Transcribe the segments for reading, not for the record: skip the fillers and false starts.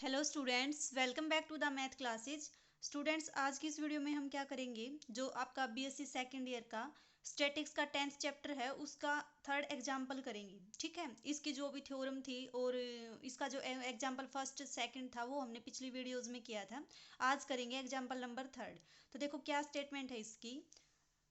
Hello students, welcome back to the math classes. Students, आज की इस वीडियो में हम क्या करेंगे, जो आपका बीएससी सेकेंड ईयर का स्टैटिक्स का 10th चैप्टर है उसका थर्ड एग्जाम्पल करेंगे। ठीक है, इसकी जो भी थ्योरम थी और इसका जो एग्जाम्पल फर्स्ट सेकंड था वो हमने पिछली वीडियोज़ में किया था। आज करेंगे एग्जाम्पल नंबर थर्ड। तो देखो क्या स्टेटमेंट है इसकी।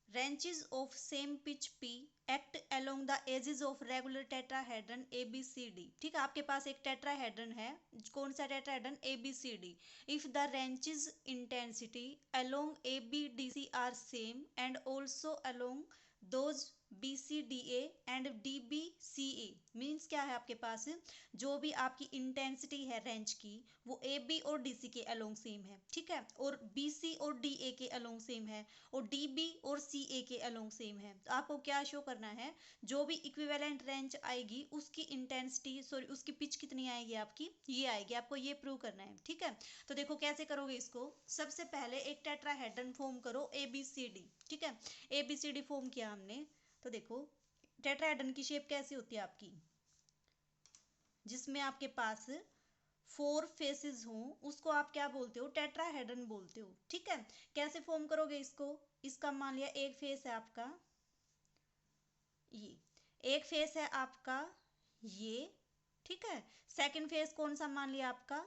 Branches of same pitch P act along the edges of regular tetrahedron ABCD। ठीक है, आपके पास एक टेट्राहेड्रन है। कौन सा tetrahedron? ABCD। If the branches intensity along ABDC are same and also along those BCDA and DBCA means क्या है, आपके पास जो भी आपकी इंटेंसिटी है रेंज की वो AB और DC के अलोंग सेम है। ठीक है, और BC और DA के अलोंग सेम है और DB और CA के अलोंग सेम है। तो आपको क्या शो करना है, जो भी इक्विवेलेंट रेंज आएगी उसकी इंटेंसिटी सॉरी उसकी पिच कितनी आएगी, आपकी ये आएगी। आपको ये प्रूव करना है। ठीक है, तो देखो कैसे करोगे इसको। सबसे पहले एक टेट्राहेड्रन फॉर्म करो ABCD। ठीक है, ABCD फॉर्म किया हमने। तो देखो टेट्राहेड्रन की शेप कैसी होती है आपकी, जिसमें आपके पास 4 फेसेस हों, उसको आप क्या बोलते हो? टेट्राहेड्रन बोलते हो। ठीक है, कैसे फॉर्म करोगे इसको। इसका मान लिया एक फेस है आपका ये, एक फेस है आपका ये। ठीक है, सेकंड फेस कौन सा मान लिया आपका?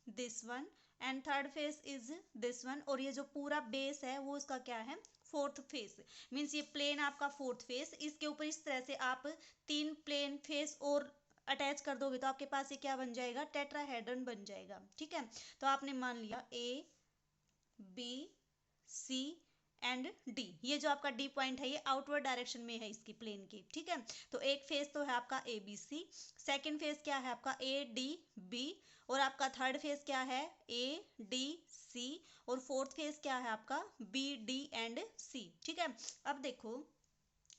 This one. And third phase is this one. और ये जो पूरा बेस है वो इसका क्या है? Fourth face. मीन्स ये प्लेन आपका फोर्थ फेस। इसके ऊपर इस तरह से आप 3 प्लेन फेस और अटैच कर दोगे तो आपके पास ये क्या बन जाएगा? टेट्राहेड्रन बन जाएगा। ठीक है, तो आपने मान लिया A B C and D. ये जो आपका डी पॉइंट है ये आउटवर्ड डायरेक्शन में है इसकी प्लेन की। ठीक है, तो एक फेस तो है आपका ABC, सेकंड फेस क्या है आपका ADB, और आपका थर्ड फेस क्या है ADC, और फोर्थ फेस क्या है आपका BD एंड C। ठीक है, अब देखो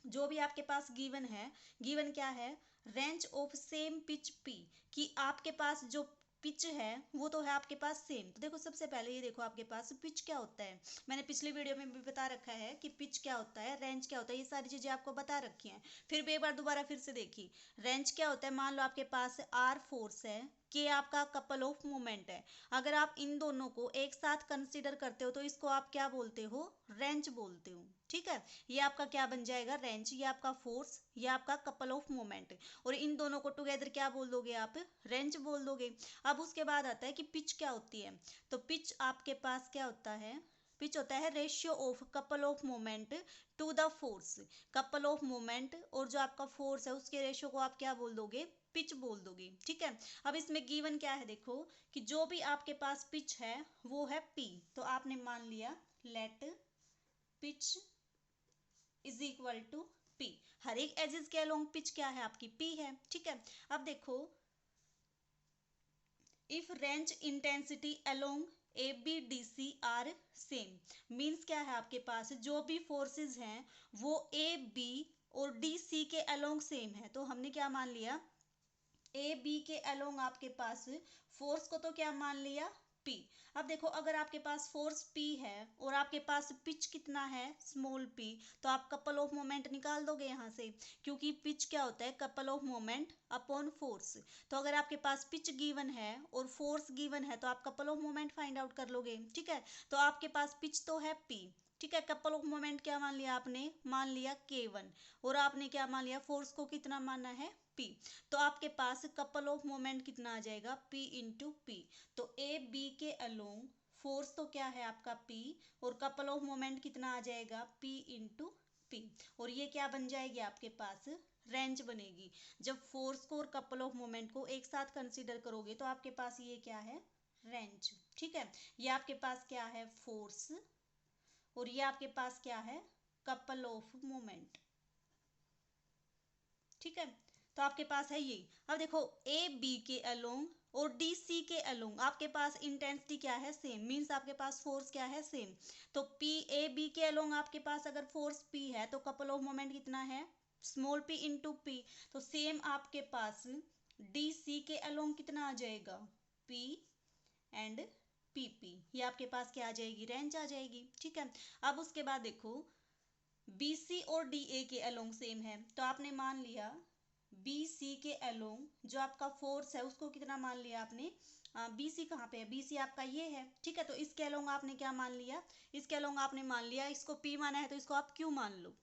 जो भी आपके पास गिवन है, गिवन क्या है? Range of same pitch P, कि आपके पास जो पिच है वो तो है आपके पास सेम। तो देखो सबसे पहले ये देखो आपके पास पिच क्या होता है, मैंने पिछली वीडियो में भी बता रखा है कि पिच क्या होता है, रेंज क्या होता है, ये सारी चीजें आपको बता रखी हैं। फिर भी एक बार दोबारा फिर से देखिए। रेंज क्या होता है, मान लो आपके पास R फोर्स है, के आपका कपल ऑफ मोमेंट है। अगर आप इन दोनों को एक साथ कंसीडर करते हो तो इसको आप क्या बोलते हो? रेंज बोलते हो। ठीक है, ये आपका क्या बन जाएगा? रेंज। ये आपका फोर्स, ये आपका कपल ऑफ मोमेंट, और इन दोनों को टुगेदर क्या बोल दोगे आप? रेंज बोल दोगे। अब उसके बाद आता है कि पिच क्या होती है। तो पिच आपके पास क्या होता है? पिच होता है ratio of couple of moment to the force. Couple of moment और जो आपका फोर्स है उसके रेशियो को आप क्या बोल दोगे? पिच बोल दोगे। ठीक है, अब इसमें गिवन क्या है देखो, कि जो भी आपके पास पिच है वो है P। तो आपने मान लिया let pitch is equal to P। हर एक एजेस के अलोंग पिच क्या है आपकी? P है। ठीक है, अब देखो if wrench intensity along ABDC are same, means क्या है आपके पास जो भी फोर्सेस हैं वो AB और DC के अलोंग सेम है। तो हमने क्या मान लिया? AB के अलोंग आपके पास फोर्स को तो क्या मान लिया? P। अब देखो अगर आपके पास फोर्स P है और आपके पास पिच कितना है? स्मॉल p, तो आप कपल ऑफ मोमेंट निकाल दोगे यहाँ से, क्योंकि पिच क्या होता है? Couple of moment upon force. तो अगर आपके पास पिच गिवन है और फोर्स गिवन है तो आप couple of moment find out कर लोगे। ठीक है, तो आपके पास पिच तो है P। ठीक है, कपल ऑफ मोमेंट क्या मान लिया आपने? मान लिया K1। और आपने क्या मान लिया? फोर्स को कितना मानना है? P। तो आपके पास कपल ऑफ मोमेंट कितना आ जाएगा? P into P। तो AB के अलोंग फोर्स तो क्या है आपका P, और कपल ऑफ मोमेंट कितना आ जाएगा? P into P। और ये क्या बन जाएगी आपके पास? रेंज बनेगी। जब फोर्स को और कपल ऑफ मोमेंट को एक साथ कंसीडर करोगे तो आपके पास ये क्या है? रेंज। ठीक है, ये आपके पास क्या है? फोर्स, और ये आपके पास क्या है? Couple of moment. ठीक है, तो आपके पास है ये। अब देखो AB के अलोंग और DC के अलोंग आपके पास इंटेंसिटी क्या है? सेम। मीन्स आपके पास फोर्स क्या है? सेम। तो AB के अलोंग आपके पास अगर फोर्स P है तो कपल ऑफ मोमेंट कितना है? Small p into P। तो सेम आपके पास DC के अलोंग कितना आ जाएगा? P and PP। ये आपके पास क्या आ जाएगी? रेंज आ जाएगी। ठीक है, अब उसके बाद देखो BC और DA के अलोंग सेम है, तो आपने मान लिया BC के अलोंग जो आपका फोर्स है उसको कितना मान लिया आपने? BC कहाँ पे है, BC आपका ये है, ठीक है। तो इसके अलोंग आपने क्या मान लिया, इसके अलोंग आपने मान लिया, इसको P माना है तो इसको आप Q मान लो।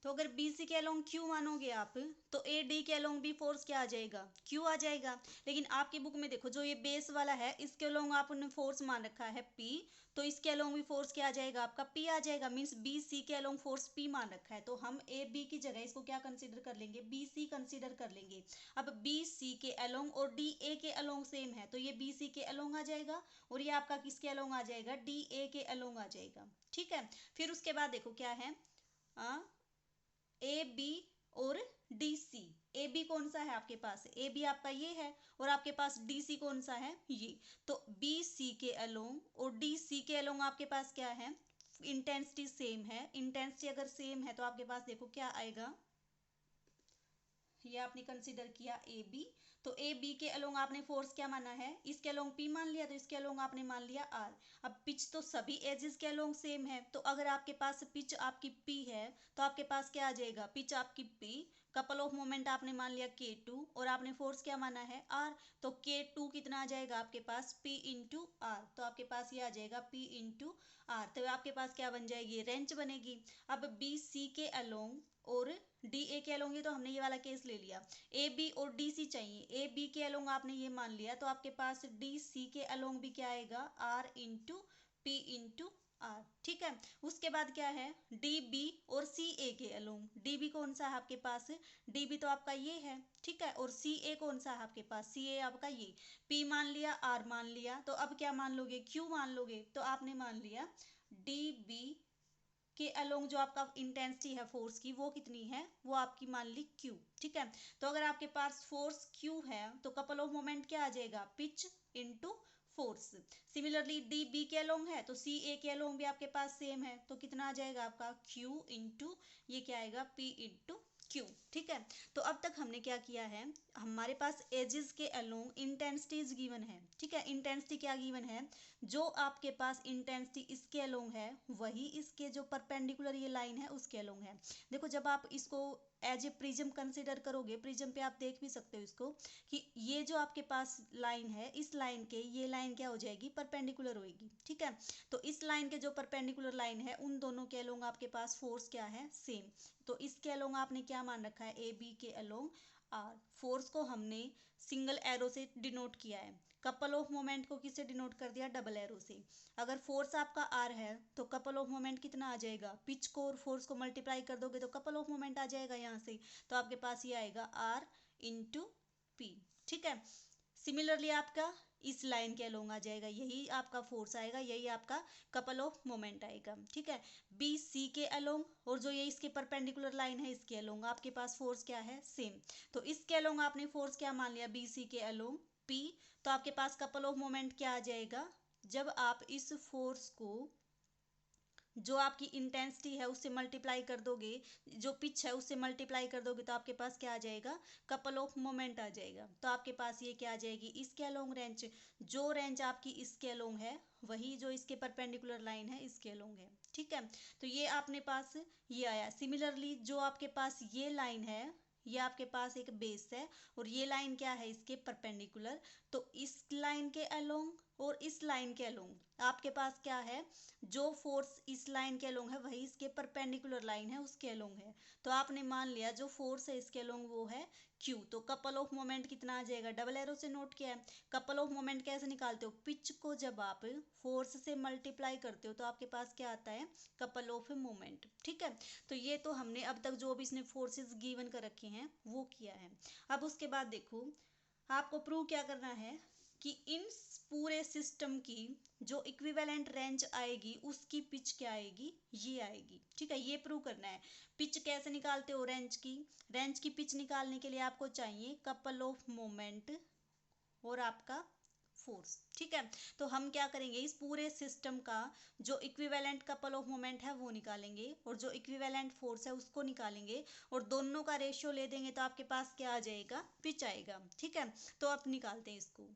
तो अगर BC के अलोंग Q मानोगे आप, तो AD के अलोंग भी फोर्स क्या आ जाएगा, Q आ जाएगा। लेकिन आपकी बुक में देखो, जो ये बेस वाला है इसके अलोंग आपने फोर्स मान रखा है P, तो इसके अलोंग भी फोर्स क्या आ जाएगा आपका, P आ जाएगा। मीन्स BC के अलोंग फोर्स P मान रखा है, तो हम AB की जगह इसको क्या कंसीडर कर लेंगे, BC कंसीडर कर लेंगे। अब BC के अलोंग और DA के अलोंग सेम है, तो ये BC के अलोंग आ जाएगा, और ये आपका किसके अलोंग आ जाएगा, DA के अलोंग आ जाएगा, ठीक है। फिर उसके बाद देखो क्या है, ए बी और डी सी। ए बी कौन सा है आपके पास, ए बी आपका ये है, और आपके पास डी सी कौन सा है, ये। तो बी सी के अलोंग और डी सी के अलोंग आपके पास क्या है, इंटेंसिटी सेम है। इंटेंसिटी अगर सेम है तो आपके पास देखो क्या आएगा, ये आपने कंसीडर किया ए बी, तो ए बी के अलोंग आपने फोर्स क्या माना है, इसके अलोंग पी मान लिया, तो इसके अलोंग आपने मान लिया आर। अब पिच तो सभी एजेस के अलोंग सेम है, तो अगर आपके पास पिच आपकी पी है तो आपके पास क्या आ जाएगा, पिच आपकी पी, कपल ऑफ मोमेंट आपने मान लिया K2, और आपने फोर्स क्या माना है आर, तो K2 कितना आ जाएगा आपके पास, P इंटू आर। तो आपके पास ये आ जाएगा P इंटू आर, तो आपके पास क्या बन जाएगी, रेंच बनेगी। अब बी सी के अलोंग और डी ए के अलोंग, ये तो हमने ये वाला केस ले लिया, ए बी और डी सी चाहिए। ए बी के अलोंग आपने ये मान लिया, तो आपके पास डी सी के अलोंग भी क्या आएगा, R into P into R, ठीक है। उसके बाद क्या है, डी बी और सी ए के अलोंग, डी बी कौन सा है आपके पास, डी बी तो आपका ये है, ठीक है। और सी ए कौन सा है आपके पास, सी ए आपका ये, पी मान लिया, आर मान लिया, तो अब क्या मान लोगे, क्यू मान लोगे। तो आपने मान लिया डी बी के अलोंग जो आपका इंटेंसिटी है फोर्स की, वो कितनी है, वो आपकी मान ली Q, ठीक है। तो अगर आपके पास फोर्स Q है तो कपल ऑफ मोमेंट क्या आ जाएगा, pitch into force. Similarly D B के अलोंग है तो सी ए के अलोंग भी आपके पास सेम है, तो कितना आ जाएगा आपका Q इंटू ये क्या आएगा, P इंटू Q, ठीक है। तो अब तक हमने क्या किया है, हमारे पास एजेस के अलोंग इंटेंसिटीज गिवन है, ठीक है। इंटेंसिटी क्या गिवन है, जो आपके पास इंटेंसिटी इसके अलोंग है वही इसके जो परपेंडिकुलर ये लाइन है उसके अलोंग है। देखो जब आप इसको एज ए प्रिज्म कंसिडर करोगे, प्रिज्म पे आप देख भी सकते हो इसको, कि ये जो आपके पास लाइन है, इस लाइन के ये लाइन क्या हो जाएगी, परपेंडिकुलर होएगी, ठीक है। तो इस लाइन के जो परपेंडिकुलर लाइन है उन दोनों के अलोंग आपके पास फोर्स क्या है, सेम। तो इसके अलोंग आपने क्या मान रखा है, ए बी के अलोंग आर। फोर्स को हमने सिंगल एरो से डिनोट किया है, कपल ऑफ मोमेंट को किससे डिनोट कर दिया, डबल एरो से। अगर फोर्स आपका आर है तो कपल ऑफ मोमेंट कितना आ जाएगा, पिच को और फोर्स को मल्टीप्लाई कर दोगे तो कपल ऑफ मोमेंट आ जाएगा यहाँ से, तो आपके पास ये आएगा आर इंटू पी, ठीक है। सिमिलरली आपका इस लाइन के अलोंग आ जाएगा, यही आपका फोर्स आएगा, यही आपका कपल ऑफ मोमेंट आएगा, ठीक है। बी सी के अलोंग और जो ये इसके परपेंडिकुलर लाइन है इसके अलोंग आपके पास फोर्स क्या है, सेम। तो इसके अलोंग आपने फोर्स क्या मान लिया, बी सी के अलोंग पी। तो आपके पास कपल ऑफ मोमेंट क्या आ जाएगा, जब आप इस फोर्स को जो आपकी इंटेंसिटी है उससे मल्टीप्लाई कर दोगे, जो पिच है उससे मल्टीप्लाई कर दोगे, तो आपके पास क्या आ जाएगा, कपल ऑफ मोमेंट आ जाएगा। तो आपके पास ये क्या आ जाएगी, इसके अलोंग रेंज, जो रेंज आपकी इसके अलोंग है वही जो इसके परपेंडिकुलर लाइन है इसके अलोंग है, ठीक है। तो ये आपने पास ये आया। सिमिलरली जो आपके पास ये लाइन है, ये आपके पास एक बेस है और ये लाइन क्या है, इसके परपेंडिकुलर। तो इस लाइन के अलोंग और इस लाइन के अलोंग आपके पास क्या है, जो फोर्स इस लाइन के अलोंग है वही इसके परपेंडिकुलर लाइन है उसके अलोंग है। तो आपने मान लिया जो फोर्स है इसके अलोंग वो है Q। तो कपल ऑफ मोमेंट कितना आ जाएगा, डबल एरो से नोट किया है। कपल ऑफ मोमेंट कैसे निकालते हो, पिच को जब आप फोर्स से मल्टीप्लाई करते हो तो आपके पास क्या आता है, कपल ऑफ मोमेंट, ठीक है। तो ये तो हमने अब तक जो भी इसने फोर्सेस गिवन कर रखे हैं वो किया है। अब उसके बाद देखो आपको प्रूव क्या करना है, कि इन पूरे सिस्टम की जो इक्विवेलेंट रेंज आएगी उसकी पिच क्या आएगी, ये आएगी, ठीक है। ये प्रूव करना है। पिच कैसे निकालते हो, रेंज की पिच निकालने के लिए आपको चाहिए कपल ऑफ मोमेंट और आपका फोर्स, ठीक है। तो हम क्या करेंगे, इस पूरे सिस्टम का जो इक्विवेलेंट कपल ऑफ मोमेंट है वो निकालेंगे और जो इक्विवेलेंट फोर्स है उसको निकालेंगे, और दोनों का रेशियो ले देंगे तो आपके पास क्या आ जाएगा, पिच आएगा, ठीक है। तो अब निकालते हैं इसको।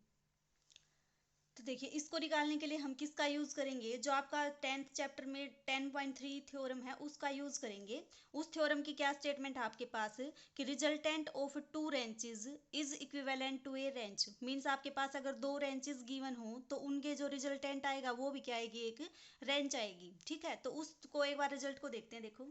तो देखिए इसको निकालने के लिए हम किसका यूज़ करेंगे, जो आपका 10th चैप्टर में 10.3 थ्योरम है उसका यूज़ करेंगे। उस थ्योरम की क्या स्टेटमेंट है आपके पास कि resultant of two wrenches is equivalent to a wrench. Means आपके पास अगर दो रेंचेज गिवन हो तो उनके जो रिजल्टेंट आएगा वो भी क्या आएगी, एक रेंच आएगी। ठीक है, तो उसको एक बार रिजल्ट को देखते हैं। देखो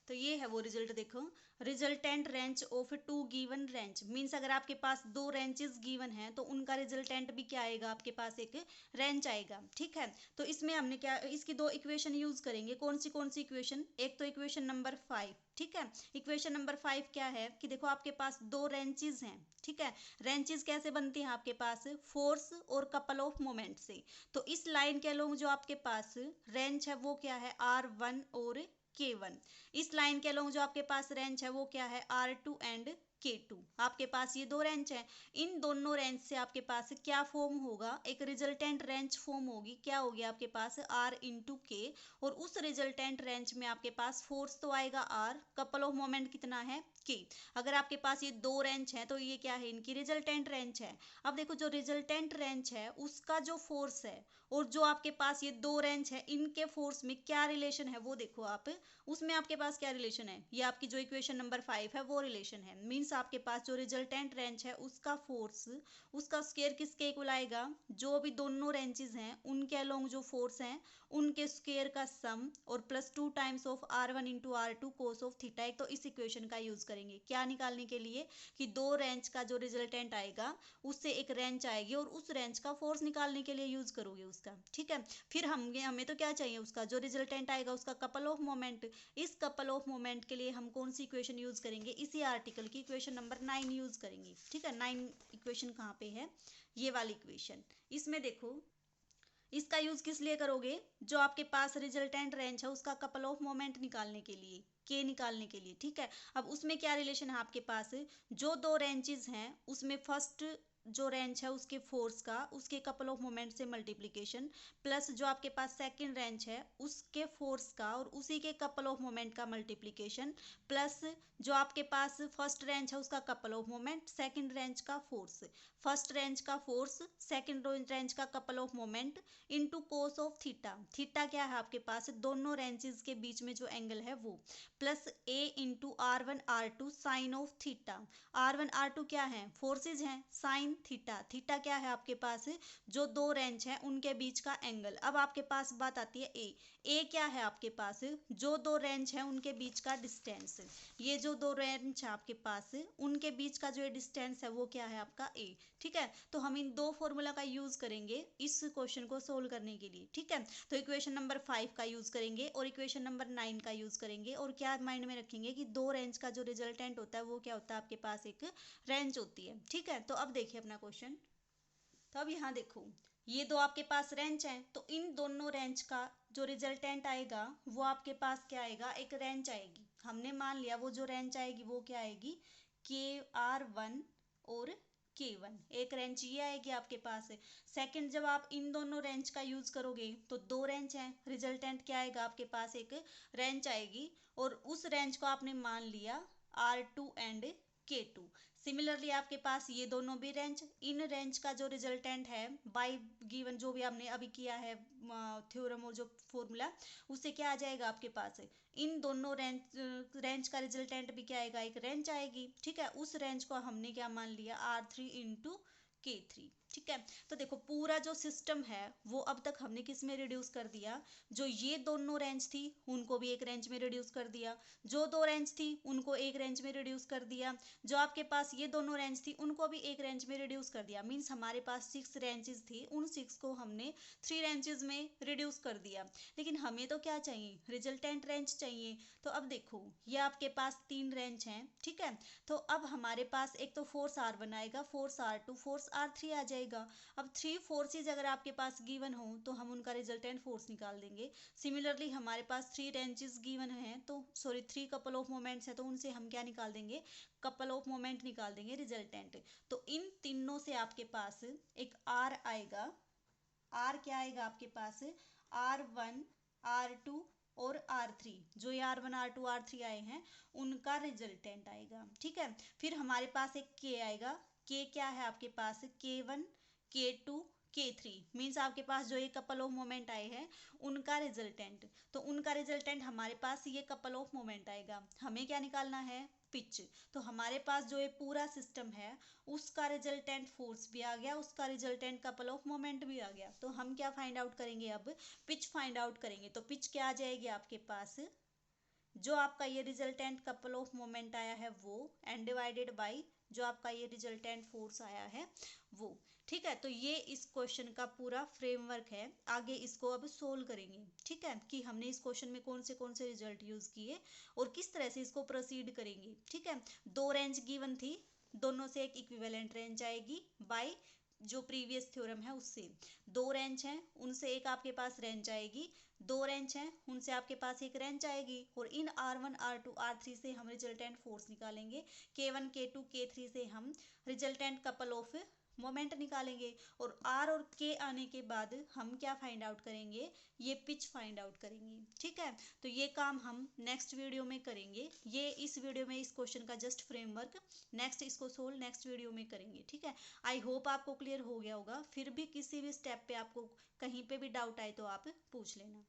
तो ये है वो रिजल्ट, देखो resultant wrench of two given wrench. Means अगर आपके पास दो रेंचेस गिवन हैं तो उनका रिजल्टेंट भी क्या आएगा, आपके पास एक रेंच आएगा। ठीक है, तो इसमें हमने क्या, इसकी दो इक्वेशन यूज करेंगे। कौन सी इक्वेशन, एक तो इक्वेशन नंबर 5। ठीक है, इक्वेशन नंबर 5 क्या है कि देखो आपके पास दो रेंचेस हैं। ठीक है, रेंचेस कैसे बनती हैं आपके पास, फोर्स और कपल ऑफ मोमेंट से। तो इस लाइन के अलोंग जो आपके पास रेंच है वो क्या है, R1 और K1। इस लाइन के अलोंग जो आपके पास रेंज है वो क्या है, R2 एंड K2। आपके पास ये दो रेंज है, इन दोनों रेंज से आपके पास क्या फॉर्म होगा, एक रिजल्टेंट रेंज फॉर्म होगी। क्या होगी आपके पास, R इंटू K। और उस रिजल्टेंट रेंज में आपके पास फोर्स तो आएगा R, कपल ऑफ मोमेंट कितना है, K। अगर आपके पास ये दो रेंज है तो ये क्या है, इनकी रिजल्टेंट रेंज है। अब देखो जो रिजल्टेंट रेंज है उसका जो फोर्स है और जो आपके पास ये दो रेंज है इनके फोर्स में क्या रिलेशन है वो देखो आप। उसमें आपके पास क्या रिलेशन है, ये आपकी जो इक्वेशन नंबर 5 है वो रिलेशन है। मीन्स आपके पास जो रिजल्टेंट रेंज है उसका फोर्स, उसका स्क्वायर किसके इक्वल आएगा, जो भी दोनों रेंजेस हैं उनके अलोंग जो फोर्स हैं उनके स्क्वायर का सम और plus 2 times of R1 into R2 cos of theta. एक तो इस इक्वेशन का यूज करेंगे क्या निकालने के लिए, कि दो रेंज का जो रिजल्टेंट आएगा उससे एक रेंज आएगी और उस रेंज का फोर्स निकालने के लिए यूज करोगे उसका। ठीक है, फिर हमें तो क्या चाहिए, उसका जो रिजल्टेंट आएगा उसका कपल ऑफ मोमेंट। इस कपल ऑफ मोमेंट के लिए हम कौन सी इक्वेशन यूज करेंगे, इसी आर्टिकल की इक्वेशन नंबर 9 यूज करेंगे। ठीक है, 9 इक्वेशन कहाँ पे है, ये वाली इक्वेशन। इसमें देखो इसका यूज किस लिए करोगे, जो आपके पास रिजल्टेंट रेंज है उसका कपल ऑफ मोमेंट निकालने के लिए, के निकालने के लिए। ठीक है, अब उसमें क्या रिलेशन है आपके पास, जो दो रेंजेस हैं उसमें फर्स्ट जो रेंज है उसके फोर्स का उसके कपल ऑफ मोमेंट से मल्टीप्लिकेशन, प्लस जो आपके पास सेकंड रेंज है उसके फोर्स का और उसी के कपल ऑफ मोमेंट का मल्टीप्लिकेशन, प्लस जो आपके पास फर्स्ट रेंज है उसका couple of moment, second range का फोर्स। फर्स्ट रेंज का फोर्स, सेकंड रेंज का couple of moment into cos of theta. Theta क्या है आपके पास, दोनों रेंजेस के बीच में जो एंगल है वो, plus A into R1 R2 sine of theta. R1 R2 क्या है, फोर्सेज हैं, साइन थीटा। थीटा क्या है आपके पास, जो दो रेंज है उनके बीच का एंगल। अब आपके पास बात आती है ए क्या है आपके पास, जो दो रेंज है उनके बीच का डिस्टेंस। ये जो दो रेंज है आपके पास उनके बीच का जो डिस्टेंस है वो क्या है आपका ए। ठीक है, तो हम इन दो फॉर्मूला का यूज करेंगे इस क्वेश्चन को सोल्व करने के लिए। ठीक है, तो इक्वेशन नंबर 5 का यूज करेंगे और इक्वेशन नंबर 9 का यूज करेंगे। और क्या माइंड में रखेंगे कि दो रेंज का जो रिजल्टेंट होता है वो क्या होता है, आपके पास एक रेंज होती है। ठीक है, तो अब देखिए अपना क्वेश्चन। तो अब यहाँ देखो ये दो आपके पास रेंज हैं तो इन दोनों रेंज का जो रिजल्टेंट आएगा वो आपके पास क्या आएगा, एक रेंज आएगी। हमने मान लिया वो जो रेंज आएगी वो क्या आएगी, KR1 और K1, एक रेंज ये आएगी आपके पास। सेकंड जब आप इन दोनों रेंज का यूज करोगे तो दो रेंज हैं, रिजल्टेंट क्या आएगा आपके पास, एक रेंज आएगी। और उस रेंज को आपने मान लिया R2 एंड K2। सिमिलरली आपके पास ये दोनों भी रेंज, इन रेंज का जो रिजल्टेंट है बाय गिवन जो भी आपने अभी किया है थ्योरम और जो फॉर्मूला, उससे क्या आ जाएगा आपके पास, इन दोनों रेंज का रिजल्टेंट भी क्या आएगा, एक रेंज आएगी। ठीक है, उस रेंज को हमने क्या मान लिया, R3 इंटू K3। ठीक है, तो देखो पूरा जो सिस्टम है वो अब तक हमने किस में रिड्यूस कर दिया, जो ये दोनों रेंज थी उनको भी एक रेंज में रिड्यूस कर दिया, जो दो रेंज थी उनको एक रेंज में रिड्यूस कर दिया, जो आपके पास ये दोनों रेंज थी उनको भी एक रेंज में रिड्यूस कर दिया। मीन्स हमारे पास 6 रेंजेस थी, उन 6 को हमने 3 रेंजेस में रिड्यूस कर दिया। लेकिन हमें तो क्या चाहिए, रिजल्टेंट रेंज चाहिए। तो अब देखो ये आपके पास 3 रेंज हैं। ठीक है, तो अब हमारे पास एक तो फोर्स R1 आएगा, फोर्स R2, फोर्स R3 आ जाएगा। अब 3 फोर्सेज अगर आपके पास गिवन हो तो हम उनका रिजल्टेंट फोर्स निकाल देंगे। सिमिलरली हमारे पास 3 रेंजेस गिवन हैं तो सॉरी 3 कपल ऑफ मोमेंट्स है तो उनसे हम क्या निकाल देंगे, कपल ऑफ मोमेंट निकाल देंगे रिजल्टेंट। तो इन तीनों से आपके पास एक R आएगा। R क्या आएगा आपके पास, R1 R2 और R3, जो ये R1 R2 R3 आए हैं उनका रिजल्टेंट आएगा। ठीक है, फिर हमारे पास एक K आएगा। K क्या है आपके पास, K1 K2 K3 मीन्स आपके पास जो ये कपल ऑफ मोमेंट आए हैं उनका रिजल्टेंट, तो उनका रिजल्टेंट हमारे पास ये कपल ऑफ मोमेंट आएगा। हमें क्या निकालना है, पिच। तो हमारे पास जो ये पूरा सिस्टम है उसका रिजल्टेंट फोर्स भी आ गया, उसका रिजल्टेंट कपल ऑफ मोमेंट भी आ गया। तो हम क्या फाइंड आउट करेंगे, अब पिच फाइंड आउट करेंगे। तो पिच क्या आ जाएगी आपके पास, जो आपका ये रिजल्टेंट कपल ऑफ मोमेंट आया है वो, एंड डिवाइडेड बाय जो आपका ये रिजल्टेंट फोर्स आया है वो। ठीक है, तो ये इस क्वेश्चन का पूरा फ्रेमवर्क है। आगे इसको अब सोल्व करेंगे। ठीक है, कि हमने इस क्वेश्चन में कौन से रिजल्ट यूज किए और किस तरह से इसको प्रोसीड करेंगे। ठीक है, दो रेंज गिवन थी, दोनों से एक इक्विवेलेंट रेंज आएगी बाय जो प्रीवियस थ्योरम है उससे। दो रेंज हैं उनसे एक आपके पास रेंज आएगी, दो रेंज हैं उनसे आपके पास एक रेंज आएगी। और इन R1 R2 R3 से हम रिजल्टेंट फोर्स निकालेंगे, K1 K2 K3 से हम रिजल्टेंट कपल ऑफ मोमेंट निकालेंगे। और R और K आने के बाद हम क्या फाइंड आउट करेंगे, ये पिच फाइंड आउट करेंगे। ठीक है, तो ये काम हम नेक्स्ट वीडियो में करेंगे। ये इस वीडियो में इस क्वेश्चन का जस्ट फ्रेमवर्क, नेक्स्ट इसको सोल्व नेक्स्ट वीडियो में करेंगे। ठीक है, आई होप आपको क्लियर हो गया होगा। फिर भी किसी भी स्टेप पे आपको कहीं पे भी डाउट आए तो आप पूछ लेना।